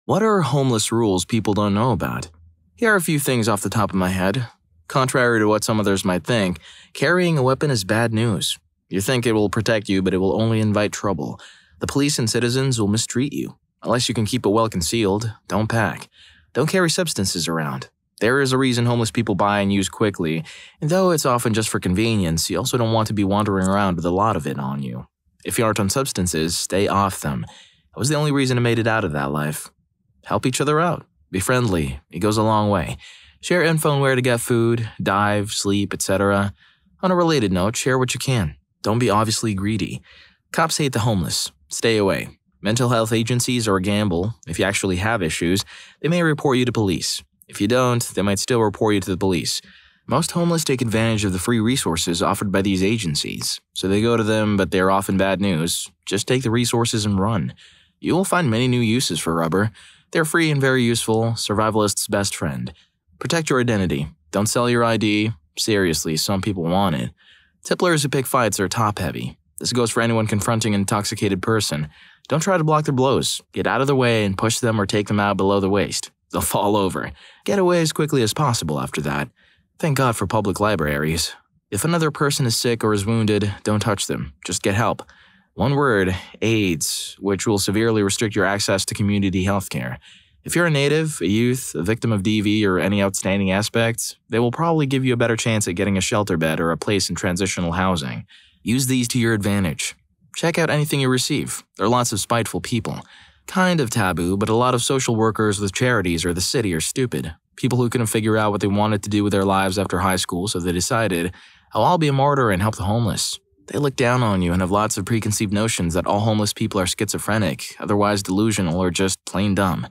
What are homeless rules people don't know about? Here are a few things off the top of my head. Contrary to what some others might think, carrying a weapon is bad news. You think it will protect you, but it will only invite trouble. The police and citizens will mistreat you. Unless you can keep it well concealed, don't pack. Don't carry substances around. There is a reason homeless people buy and use quickly, and though it's often just for convenience, you also don't want to be wandering around with a lot of it on you. If you aren't on substances, stay off them. That was the only reason I made it out of that life. Help each other out. Be friendly. It goes a long way. Share info on where to get food, dive, sleep, etc. On a related note, share what you can. Don't be obviously greedy. Cops hate the homeless. Stay away. Mental health agencies are a gamble. If you actually have issues, they may report you to police. If you don't, they might still report you to the police. Most homeless take advantage of the free resources offered by these agencies. So they go to them, but they're often bad news. Just take the resources and run. You will find many new uses for rubber. They're free and very useful, survivalist's best friend. Protect your identity. Don't sell your ID. Seriously, some people want it. Tipplers who pick fights are top-heavy. This goes for anyone confronting an intoxicated person. Don't try to block their blows. Get out of their way and push them or take them out below the waist. They'll fall over. Get away as quickly as possible after that. Thank God for public libraries. If another person is sick or is wounded, don't touch them. Just get help. One word, AIDS, which will severely restrict your access to community health care. If you're a native, a youth, a victim of DV, or any outstanding aspects, they will probably give you a better chance at getting a shelter bed or a place in transitional housing. Use these to your advantage. Check out anything you receive. There are lots of spiteful people. Kind of taboo, but a lot of social workers with charities or the city are stupid. People who couldn't figure out what they wanted to do with their lives after high school, so they decided, oh, I'll be a martyr and help the homeless. They look down on you and have lots of preconceived notions that all homeless people are schizophrenic, otherwise delusional, or just plain dumb.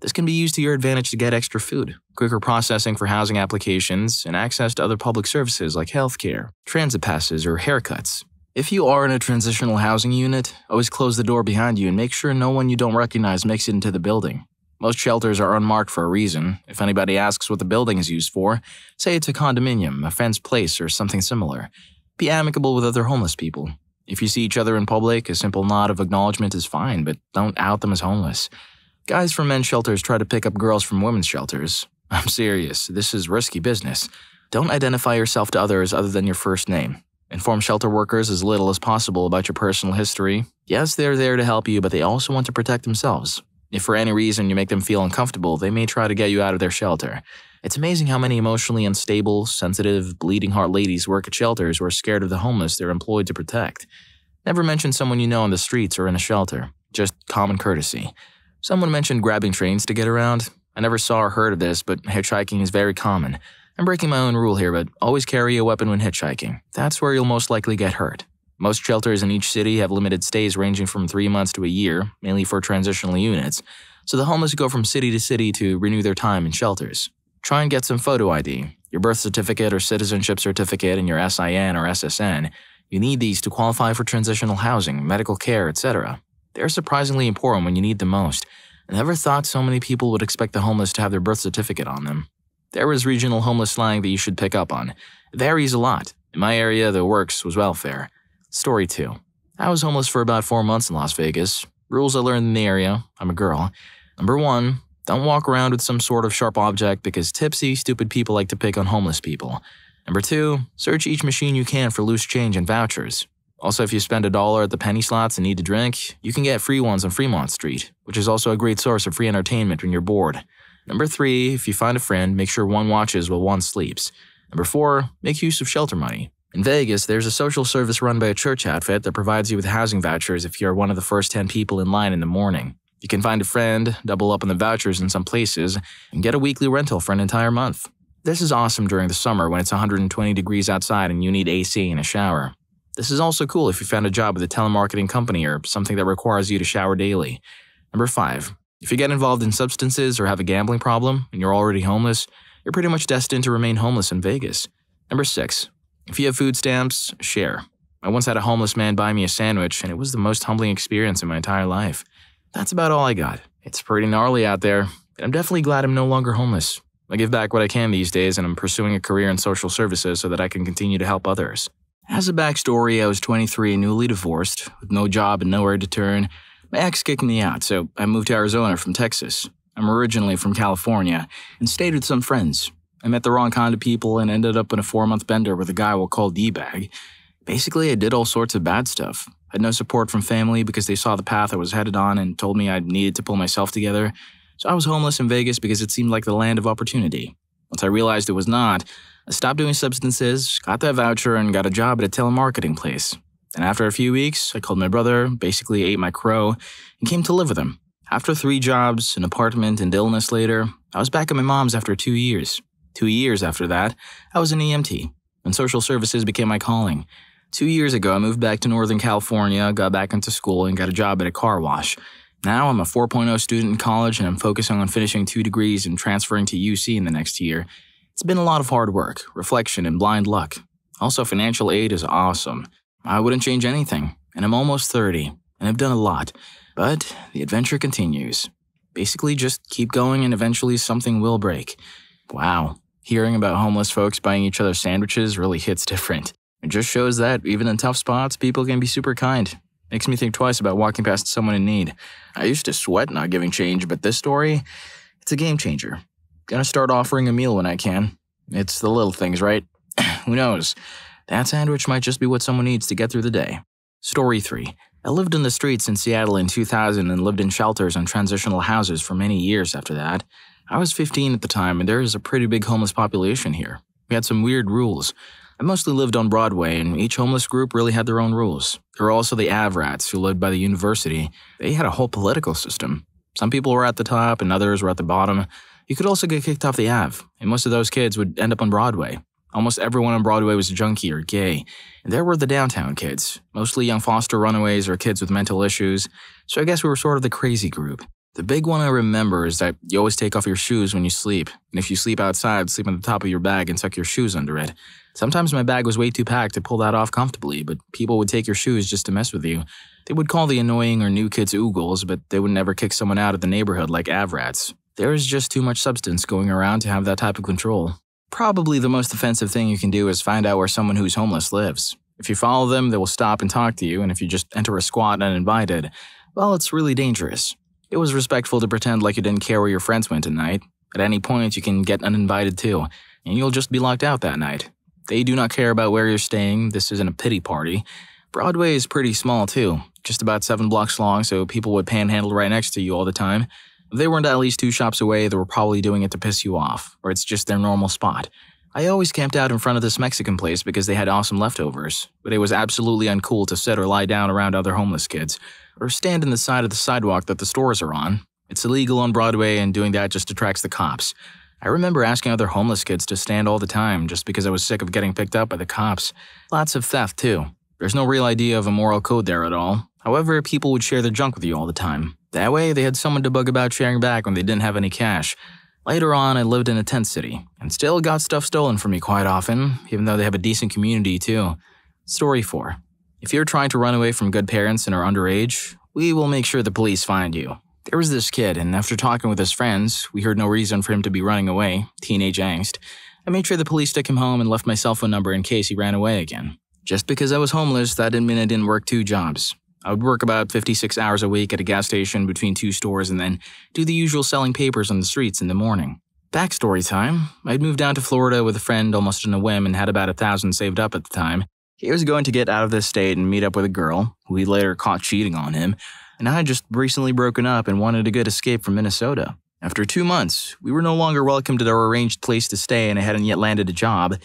This can be used to your advantage to get extra food, quicker processing for housing applications, and access to other public services like healthcare, transit passes, or haircuts. If you are in a transitional housing unit, always close the door behind you and make sure no one you don't recognize makes it into the building. Most shelters are unmarked for a reason. If anybody asks what the building is used for, say it's a condominium, a fenced place, or something similar. Be amicable with other homeless people. If you see each other in public, a simple nod of acknowledgement is fine, but don't out them as homeless. Guys from men's shelters try to pick up girls from women's shelters. I'm serious, this is risky business. Don't identify yourself to others other than your first name. Inform shelter workers as little as possible about your personal history. Yes, they're there to help you, but they also want to protect themselves. If for any reason you make them feel uncomfortable, they may try to get you out of their shelter. It's amazing how many emotionally unstable, sensitive, bleeding heart ladies work at shelters who are scared of the homeless they're employed to protect. Never mention someone you know on the streets or in a shelter. Just common courtesy. Someone mentioned grabbing trains to get around. I never saw or heard of this, but hitchhiking is very common. I'm breaking my own rule here, but always carry a weapon when hitchhiking. That's where you'll most likely get hurt. Most shelters in each city have limited stays ranging from 3 months to a year, mainly for transitional units, so the homeless go from city to city to renew their time in shelters. Try and get some photo ID, your birth certificate or citizenship certificate, and your SIN or SSN. You need these to qualify for transitional housing, medical care, etc. They're surprisingly important when you need them most. I never thought so many people would expect the homeless to have their birth certificate on them. There is regional homeless slang that you should pick up on. It varies a lot. In my area, the works was welfare. Story 2. I was homeless for about 4 months in Las Vegas. Rules I learned in the area. I'm a girl. Number 1. Don't walk around with some sort of sharp object because tipsy, stupid people like to pick on homeless people. Number 2. Search each machine you can for loose change and vouchers. Also, if you spend $1 at the penny slots and need a drink, you can get free ones on Fremont Street, which is also a great source of free entertainment when you're bored. Number 3. If you find a friend, make sure one watches while one sleeps. Number 4. Make use of shelter money. In Vegas, there's a social service run by a church outfit that provides you with housing vouchers if you're one of the first 10 people in line in the morning. You can find a friend, double up on the vouchers in some places, and get a weekly rental for an entire month. This is awesome during the summer when it's 120 degrees outside and you need AC and a shower. This is also cool if you found a job with a telemarketing company or something that requires you to shower daily. Number 5. If you get involved in substances or have a gambling problem and you're already homeless, you're pretty much destined to remain homeless in Vegas. Number 6. If you have food stamps, share. I once had a homeless man buy me a sandwich, and it was the most humbling experience in my entire life. That's about all I got. It's pretty gnarly out there, and I'm definitely glad I'm no longer homeless. I give back what I can these days, and I'm pursuing a career in social services so that I can continue to help others. As a backstory, I was 23 and newly divorced, with no job and nowhere to turn. My ex kicked me out, so I moved to Arizona from Texas. I'm originally from California and stayed with some friends. I met the wrong kind of people and ended up in a 4-month bender with a guy we'll call D-Bag. Basically, I did all sorts of bad stuff. I had no support from family because they saw the path I was headed on and told me I needed to pull myself together. So I was homeless in Vegas because it seemed like the land of opportunity. Once I realized it was not, I stopped doing substances, got that voucher, and got a job at a telemarketing place. And after a few weeks, I called my brother, basically ate my crow, and came to live with him. After 3 jobs, an apartment, and illness later, I was back at my mom's after 2 years. 2 years after that, I was an EMT, and social services became my calling. 2 years ago, I moved back to Northern California, got back into school, and got a job at a car wash. Now I'm a 4.0 student in college, and I'm focusing on finishing 2 degrees and transferring to UC in the next year. It's been a lot of hard work, reflection, and blind luck. Also, financial aid is awesome. I wouldn't change anything, and I'm almost 30, and I've done a lot. But the adventure continues. Basically, just keep going and eventually something will break. Wow, hearing about homeless folks buying each other sandwiches really hits different. It just shows that, even in tough spots, people can be super kind. Makes me think twice about walking past someone in need. I used to sweat not giving change, but this story, it's a game changer. Gonna start offering a meal when I can. It's the little things, right? Who knows? That sandwich might just be what someone needs to get through the day. Story 3. I lived in the streets in Seattle in 2000 and lived in shelters and transitional houses for many years after that. I was 15 at the time, and there is a pretty big homeless population here. We had some weird rules. I mostly lived on Broadway, and each homeless group really had their own rules. There were also the AVRATs, who lived by the university. They had a whole political system. Some people were at the top, and others were at the bottom. You could also get kicked off the Ave, and most of those kids would end up on Broadway. Almost everyone on Broadway was junkie or gay. And there were the downtown kids, mostly young foster runaways or kids with mental issues. So I guess we were sort of the crazy group. The big one I remember is that you always take off your shoes when you sleep. And if you sleep outside, sleep on the top of your bag and tuck your shoes under it. Sometimes my bag was way too packed to pull that off comfortably, but people would take your shoes just to mess with you. They would call the annoying or new kids oogles, but they would never kick someone out of the neighborhood like AVRATs. There is just too much substance going around to have that type of control. Probably the most offensive thing you can do is find out where someone who's homeless lives. If you follow them, they will stop and talk to you, and if you just enter a squat uninvited, well, it's really dangerous. It was respectful to pretend like you didn't care where your friends went at night. At any point, you can get uninvited too, and you'll just be locked out that night. They do not care about where you're staying. This isn't a pity party. Broadway is pretty small too, just about 7 blocks long, so people would panhandle right next to you all the time. If they weren't at least 2 shops away, they were probably doing it to piss you off, or it's just their normal spot. I always camped out in front of this Mexican place because they had awesome leftovers, but it was absolutely uncool to sit or lie down around other homeless kids, or stand in the side of the sidewalk that the stores are on. It's illegal on Broadway, and doing that just attracts the cops. I remember asking other homeless kids to stand all the time just because I was sick of getting picked up by the cops. Lots of theft, too. There's no real idea of a moral code there at all. However, people would share their junk with you all the time. That way, they had someone to bug about sharing back when they didn't have any cash. Later on, I lived in a tent city, and still got stuff stolen from me quite often, even though they have a decent community too. Story 4. If you're trying to run away from good parents and are underage, we will make sure the police find you. There was this kid, and after talking with his friends, we heard no reason for him to be running away, teenage angst. I made sure the police took him home and left my cell phone number in case he ran away again. Just because I was homeless, that didn't mean I didn't work 2 jobs. I would work about 56 hours a week at a gas station between 2 stores and then do the usual selling papers on the streets in the morning. Backstory time. I'd moved down to Florida with a friend almost on a whim and had about $1,000 saved up at the time. He was going to get out of this state and meet up with a girl, who he later caught cheating on him, and I had just recently broken up and wanted a good escape from Minnesota. After 2 months, we were no longer welcomed at our arranged place to stay and I hadn't yet landed a job.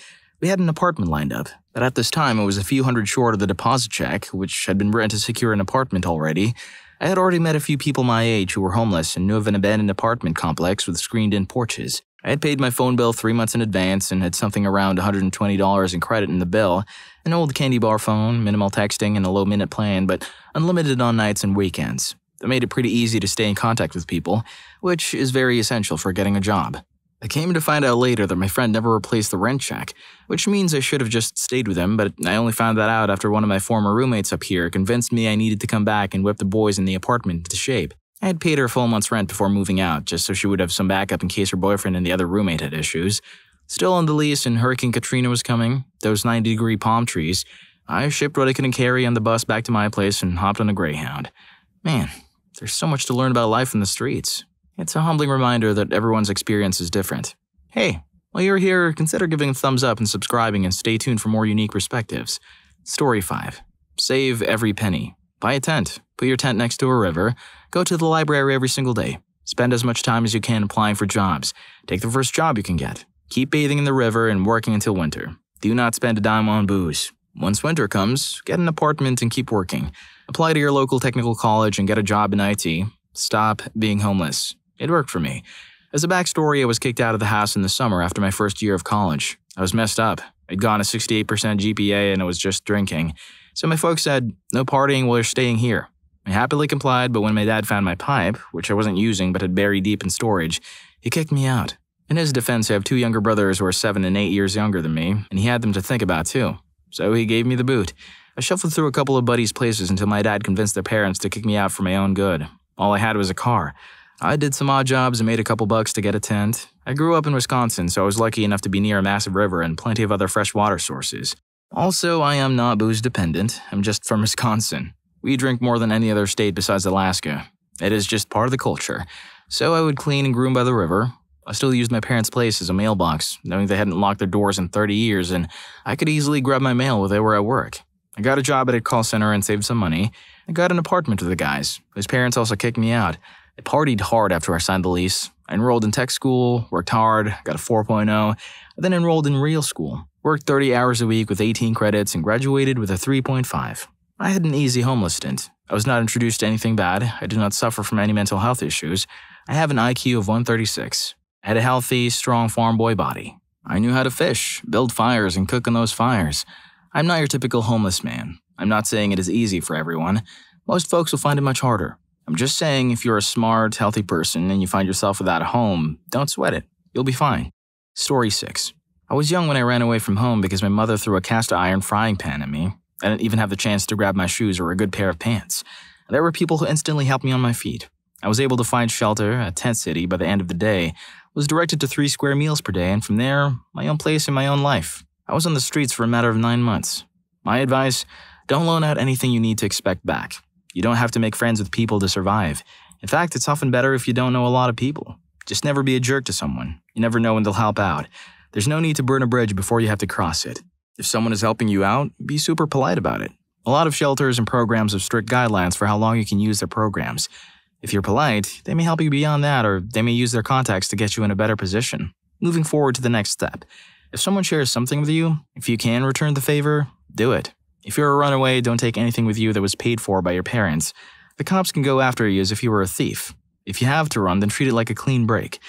We had an apartment lined up, but at this time it was a few hundred short of the deposit check, which had been written to secure an apartment already. I had already met a few people my age who were homeless and knew of an abandoned apartment complex with screened-in porches. I had paid my phone bill 3 months in advance and had something around $120 in credit in the bill, an old candy bar phone, minimal texting, and a low-minute plan, but unlimited on nights and weekends. That made it pretty easy to stay in contact with people, which is very essential for getting a job. I came to find out later that my friend never replaced the rent check, which means I should have just stayed with him, but I only found that out after one of my former roommates up here convinced me I needed to come back and whip the boys in the apartment into shape. I had paid her a full month's rent before moving out, just so she would have some backup in case her boyfriend and the other roommate had issues. Still on the lease and Hurricane Katrina was coming, those 90-degree palm trees, I shipped what I couldn't carry on the bus back to my place and hopped on a Greyhound. Man, there's so much to learn about life in the streets. It's a humbling reminder that everyone's experience is different. Hey, while you're here, consider giving a thumbs up and subscribing, and stay tuned for more unique perspectives. Story 5. Save every penny. Buy a tent. Put your tent next to a river. Go to the library every single day. Spend as much time as you can applying for jobs. Take the first job you can get. Keep bathing in the river and working until winter. Do not spend a dime on booze. Once winter comes, get an apartment and keep working. Apply to your local technical college and get a job in IT. Stop being homeless. It worked for me. As a backstory, I was kicked out of the house in the summer after my first year of college. I was messed up. I'd gotten a 68% GPA and I was just drinking. So my folks said, no partying while you're staying here. I happily complied, but when my dad found my pipe, which I wasn't using but had buried deep in storage, he kicked me out. In his defense, I have 2 younger brothers who are 7 and 8 years younger than me, and he had them to think about too. So he gave me the boot. I shuffled through a couple of buddies' places until my dad convinced their parents to kick me out for my own good. All I had was a car. I did some odd jobs and made a couple bucks to get a tent. I grew up in Wisconsin, so I was lucky enough to be near a massive river and plenty of other fresh water sources. Also, I am not booze dependent. I'm just from Wisconsin. We drink more than any other state besides Alaska. It is just part of the culture. So I would clean and groom by the river. I still used my parents' place as a mailbox, knowing they hadn't locked their doors in 30 years, and I could easily grab my mail while they were at work. I got a job at a call center and saved some money. I got an apartment with the guys, whose parents also kicked me out. I partied hard after I signed the lease. I enrolled in tech school, worked hard, got a 4.0, then enrolled in real school, worked 30 hours a week with 18 credits, and graduated with a 3.5. I had an easy homeless stint. I was not introduced to anything bad. I did not suffer from any mental health issues. I have an IQ of 136. I had a healthy, strong farm boy body. I knew how to fish, build fires, and cook on those fires. I'm not your typical homeless man. I'm not saying it is easy for everyone. Most folks will find it much harder. I'm just saying if you're a smart, healthy person and you find yourself without a home, don't sweat it. You'll be fine. Story 6. I was young when I ran away from home because my mother threw a cast iron frying pan at me. I didn't even have the chance to grab my shoes or a good pair of pants. There were people who instantly helped me on my feet. I was able to find shelter at Tent City by the end of the day, was directed to 3 square meals per day, and from there, my own place and my own life. I was on the streets for a matter of 9 months. My advice, don't loan out anything you need to expect back. You don't have to make friends with people to survive. In fact, it's often better if you don't know a lot of people. Just never be a jerk to someone. You never know when they'll help out. There's no need to burn a bridge before you have to cross it. If someone is helping you out, be super polite about it. A lot of shelters and programs have strict guidelines for how long you can use their programs. If you're polite, they may help you beyond that, or they may use their contacts to get you in a better position. Moving forward to the next step. If someone shares something with you, if you can return the favor, do it. If you're a runaway, don't take anything with you that was paid for by your parents. The cops can go after you as if you were a thief. If you have to run, then treat it like a clean break.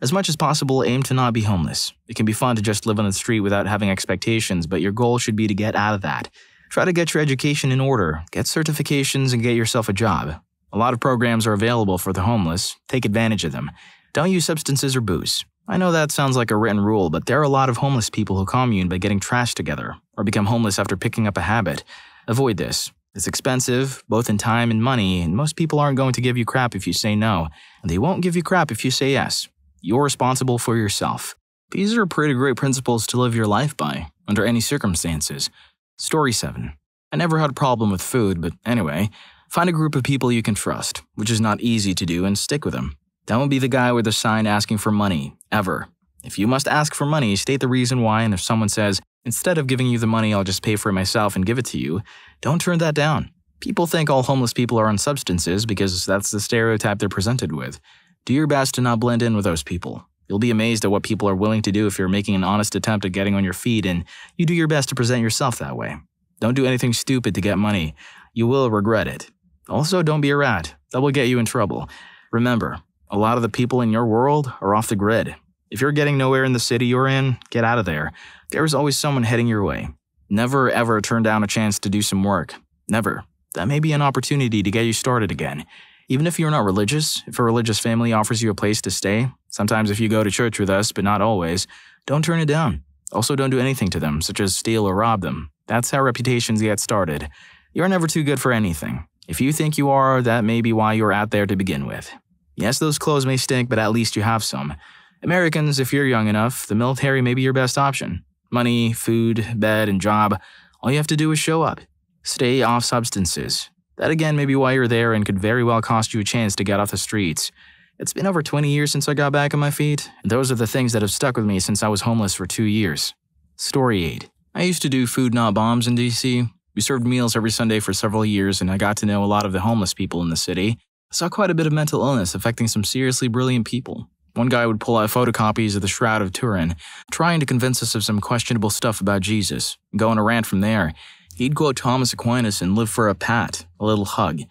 As much as possible, aim to not be homeless. It can be fun to just live on the street without having expectations, but your goal should be to get out of that. Try to get your education in order, get certifications, and get yourself a job. A lot of programs are available for the homeless. Take advantage of them. Don't use substances or booze. I know that sounds like a written rule, but there are a lot of homeless people who commune by getting trashed together, or become homeless after picking up a habit. Avoid this. It's expensive, both in time and money, and most people aren't going to give you crap if you say no, and they won't give you crap if you say yes. You're responsible for yourself. These are pretty great principles to live your life by, under any circumstances. Story 7. I never had a problem with food, but anyway, find a group of people you can trust, which is not easy to do, and stick with them. Don't be the guy with a sign asking for money, ever. If you must ask for money, state the reason why, and if someone says, instead of giving you the money, I'll just pay for it myself and give it to you, don't turn that down. People think all homeless people are on substances because that's the stereotype they're presented with. Do your best to not blend in with those people. You'll be amazed at what people are willing to do if you're making an honest attempt at getting on your feet, and you do your best to present yourself that way. Don't do anything stupid to get money. You will regret it. Also, don't be a rat. That will get you in trouble. Remember, a lot of the people in your world are off the grid. If you're getting nowhere in the city you're in, get out of there. There is always someone heading your way. Never ever turn down a chance to do some work. Never. That may be an opportunity to get you started again. Even if you're not religious, if a religious family offers you a place to stay, sometimes if you go to church with us, but not always, don't turn it down. Also, don't do anything to them, such as steal or rob them. That's how reputations get started. You're never too good for anything. If you think you are, that may be why you're out there to begin with. Yes, those clothes may stink, but at least you have some. Americans, if you're young enough, the military may be your best option. Money, food, bed, and job. All you have to do is show up. Stay off substances. That again may be why you're there and could very well cost you a chance to get off the streets. It's been over 20 years since I got back on my feet, and those are the things that have stuck with me since I was homeless for 2 years. Story 8. I used to do Food Not Bombs in DC. We served meals every Sunday for several years, and I got to know a lot of the homeless people in the city. I saw quite a bit of mental illness affecting some seriously brilliant people. One guy would pull out photocopies of the Shroud of Turin, trying to convince us of some questionable stuff about Jesus, and go on a rant from there. He'd quote Thomas Aquinas and live for a pat, a little hug.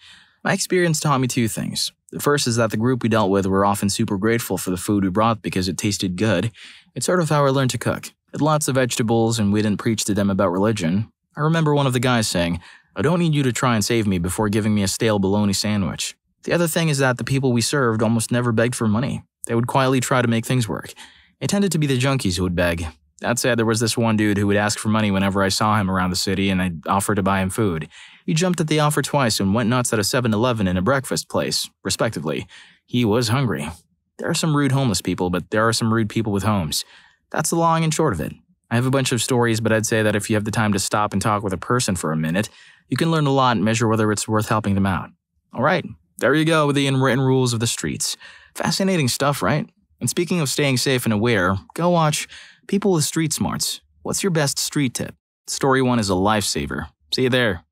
My experience taught me 2 things. The first is that the group we dealt with were often super grateful for the food we brought because it tasted good. It's sort of how I learned to cook. Had lots of vegetables, and we didn't preach to them about religion. I remember one of the guys saying, "I don't need you to try and save me before giving me a stale bologna sandwich." The other thing is that the people we served almost never begged for money. They would quietly try to make things work. It tended to be the junkies who would beg. That said, there was this one dude who would ask for money whenever I saw him around the city, and I'd offer to buy him food. He jumped at the offer twice and went nuts at a 7-Eleven and a breakfast place, respectively. He was hungry. There are some rude homeless people, but there are some rude people with homes. That's the long and short of it. I have a bunch of stories, but I'd say that if you have the time to stop and talk with a person for a minute, you can learn a lot and measure whether it's worth helping them out. All right, there you go with the unwritten rules of the streets. Fascinating stuff, right? And speaking of staying safe and aware, go watch People with Street Smarts. What's your best street tip? Story 1 is a lifesaver. See you there.